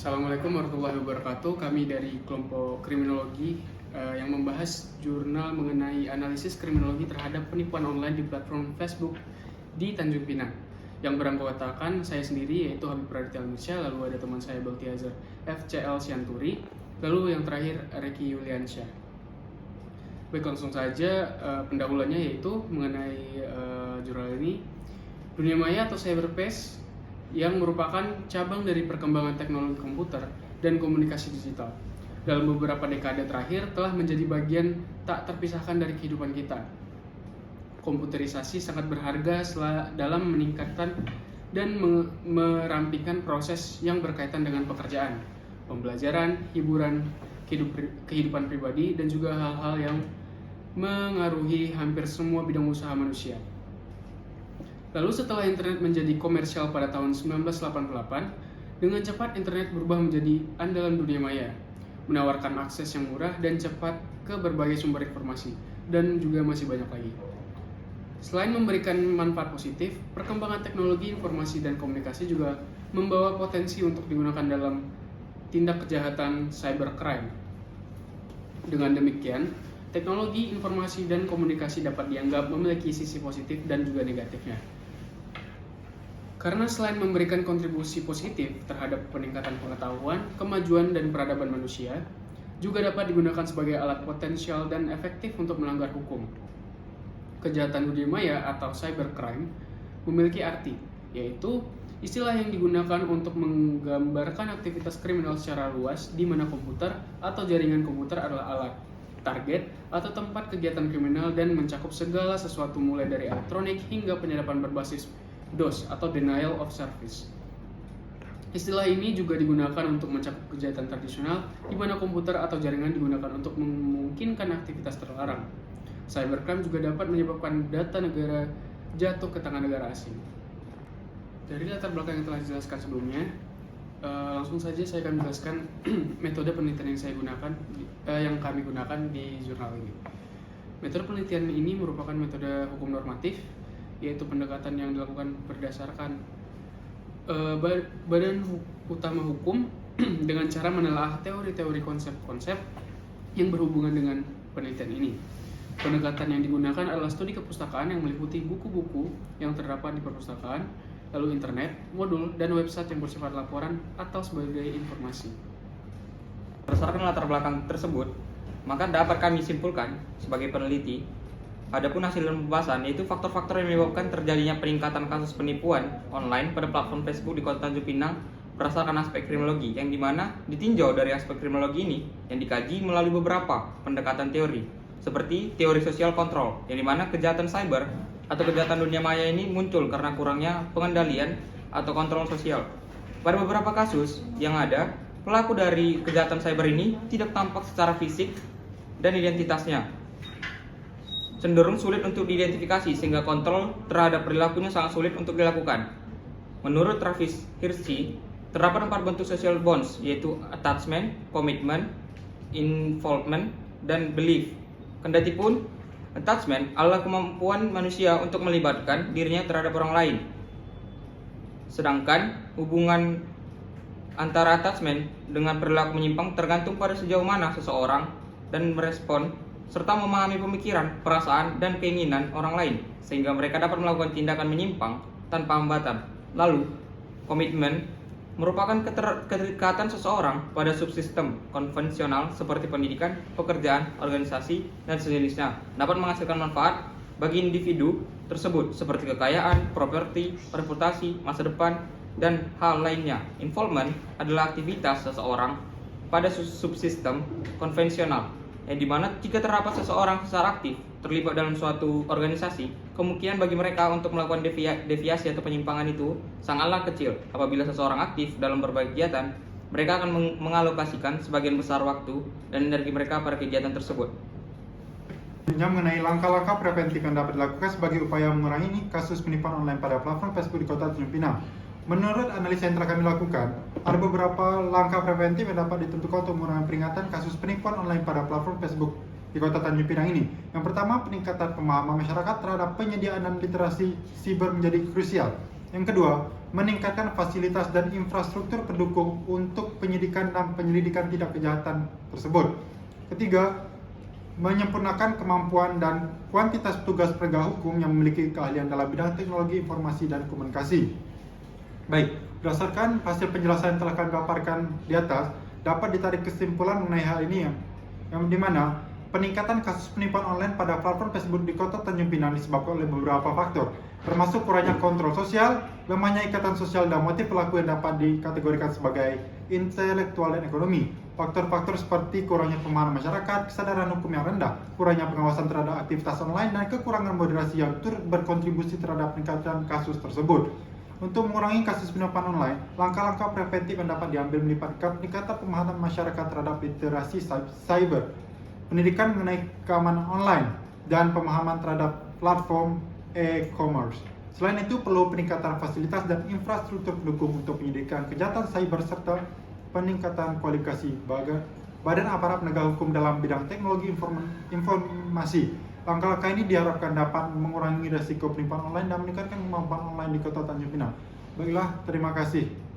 Assalamualaikum warahmatullahi wabarakatuh. Kami dari kelompok kriminologi yang membahas jurnal mengenai analisis kriminologi terhadap penipuan online di platform Facebook di Tanjung Pinang. Yang beranggotakan saya sendiri yaitu Habib Raditya Almirsyah, lalu ada teman saya Baltiazar FCL Sianturi, lalu yang terakhir Reki Yuliansyah. Baik, langsung saja pendahuluannya yaitu mengenai jurnal ini. Dunia maya atau cyberspace yang merupakan cabang dari perkembangan teknologi komputer dan komunikasi digital. Dalam beberapa dekade terakhir telah menjadi bagian tak terpisahkan dari kehidupan kita. Komputerisasi sangat berharga dalam meningkatkan dan merampingkan proses yang berkaitan dengan pekerjaan, pembelajaran, hiburan, kehidupan pribadi, dan juga hal-hal yang mengaruhi hampir semua bidang usaha manusia. Lalu setelah internet menjadi komersial pada tahun 1988, dengan cepat internet berubah menjadi andalan dunia maya, menawarkan akses yang murah dan cepat ke berbagai sumber informasi, dan juga masih banyak lagi. Selain memberikan manfaat positif, perkembangan teknologi informasi dan komunikasi juga membawa potensi untuk digunakan dalam tindak kejahatan cybercrime. Dengan demikian, teknologi informasi dan komunikasi dapat dianggap memiliki sisi positif dan juga negatifnya. Karena selain memberikan kontribusi positif terhadap peningkatan pengetahuan, kemajuan, dan peradaban manusia, juga dapat digunakan sebagai alat potensial dan efektif untuk melanggar hukum. Kejahatan dunia maya atau cybercrime memiliki arti, yaitu istilah yang digunakan untuk menggambarkan aktivitas kriminal secara luas di mana komputer atau jaringan komputer adalah alat, target, atau tempat kegiatan kriminal dan mencakup segala sesuatu mulai dari elektronik hingga penyadapan berbasis DOS atau Denial of Service. Istilah ini juga digunakan untuk mencakup kejahatan tradisional di mana komputer atau jaringan digunakan untuk memungkinkan aktivitas terlarang. Cybercrime juga dapat menyebabkan data negara jatuh ke tangan negara asing. Dari latar belakang yang telah dijelaskan sebelumnya, langsung saja saya akan menjelaskan metode penelitian yang kami gunakan di jurnal ini. Metode penelitian ini merupakan metode hukum normatif, yaitu pendekatan yang dilakukan berdasarkan badan utama hukum dengan cara menelaah teori-teori konsep-konsep yang berhubungan dengan penelitian ini. Pendekatan yang digunakan adalah studi kepustakaan yang meliputi buku-buku yang terdapat di perpustakaan, lalu internet, modul, dan website yang bersifat laporan atau sebagai informasi. Berdasarkan latar belakang tersebut, maka dapat kami simpulkan sebagai peneliti, adapun hasil pembahasan yaitu faktor-faktor yang menyebabkan terjadinya peningkatan kasus penipuan online pada platform Facebook di Kota Tanjung Pinang berdasarkan aspek kriminologi, yang dimana ditinjau dari aspek kriminologi ini yang dikaji melalui beberapa pendekatan teori, seperti teori sosial kontrol, yang dimana kejahatan cyber atau kejahatan dunia maya ini muncul karena kurangnya pengendalian atau kontrol sosial. Pada beberapa kasus yang ada, pelaku dari kejahatan cyber ini tidak tampak secara fisik dan identitasnya cenderung sulit untuk diidentifikasi sehingga kontrol terhadap perilakunya sangat sulit untuk dilakukan. Menurut Travis Hirschi, terdapat 4 bentuk social bonds, yaitu attachment, commitment, involvement, dan belief. Kendatipun attachment adalah kemampuan manusia untuk melibatkan dirinya terhadap orang lain. Sedangkan hubungan antara attachment dengan perilaku menyimpang tergantung pada sejauh mana seseorang dan merespon serta memahami pemikiran, perasaan, dan keinginan orang lain sehingga mereka dapat melakukan tindakan menyimpang tanpa hambatan. Lalu, komitmen merupakan keterikatan seseorang pada subsistem konvensional seperti pendidikan, pekerjaan, organisasi, dan sejenisnya dapat menghasilkan manfaat bagi individu tersebut seperti kekayaan, properti, reputasi, masa depan, dan hal lainnya. Involvement adalah aktivitas seseorang pada subsistem konvensional, yang dimana jika terdapat seseorang secara aktif terlibat dalam suatu organisasi, kemungkinan bagi mereka untuk melakukan deviasi atau penyimpangan itu sangatlah kecil. Apabila seseorang aktif dalam berbagai kegiatan, mereka akan mengalokasikan sebagian besar waktu dan energi mereka pada kegiatan tersebut. Mengenai langkah-langkah preventif yang dapat dilakukan sebagai upaya mengurangi kasus penipuan online pada platform Facebook di Kota Tanjung Pinang. Menurut analisa yang telah kami lakukan, ada beberapa langkah preventif yang dapat ditentukan untuk mengurangi peringatan kasus penipuan online pada platform Facebook di Kota Tanjung Pinang ini. Yang pertama, peningkatan pemahaman masyarakat terhadap penyediaan dan literasi siber menjadi krusial. Yang kedua, meningkatkan fasilitas dan infrastruktur pendukung untuk penyidikan dan penyelidikan tindak kejahatan tersebut. Ketiga, menyempurnakan kemampuan dan kuantitas petugas penegak hukum yang memiliki keahlian dalam bidang teknologi informasi dan komunikasi. Baik, berdasarkan hasil penjelasan yang telah kami paparkan di atas, dapat ditarik kesimpulan mengenai hal ini yang dimana peningkatan kasus penipuan online pada platform Facebook di Kota Tanjung Pinang disebabkan oleh beberapa faktor, termasuk kurangnya kontrol sosial, lemahnya ikatan sosial dan motif pelaku yang dapat dikategorikan sebagai intelektual dan ekonomi. Faktor-faktor seperti kurangnya pemahaman masyarakat, kesadaran hukum yang rendah, kurangnya pengawasan terhadap aktivitas online, dan kekurangan moderasi yang turut berkontribusi terhadap peningkatan kasus tersebut. Untuk mengurangi kasus penipuan online, langkah-langkah preventif yang dapat diambil melibatkan peningkatan pemahaman masyarakat terhadap literasi cyber, pendidikan mengenai keamanan online, dan pemahaman terhadap platform e-commerce. Selain itu, perlu peningkatan fasilitas dan infrastruktur pendukung untuk penyidikan kejahatan cyber serta peningkatan kualifikasi badan aparat penegak hukum dalam bidang teknologi informasi. Langkah-langkah ini diharapkan dapat mengurangi risiko penipuan online dan meningkatkan kemampuan online di Kota Tanjung Pinang. Baiklah, terima kasih.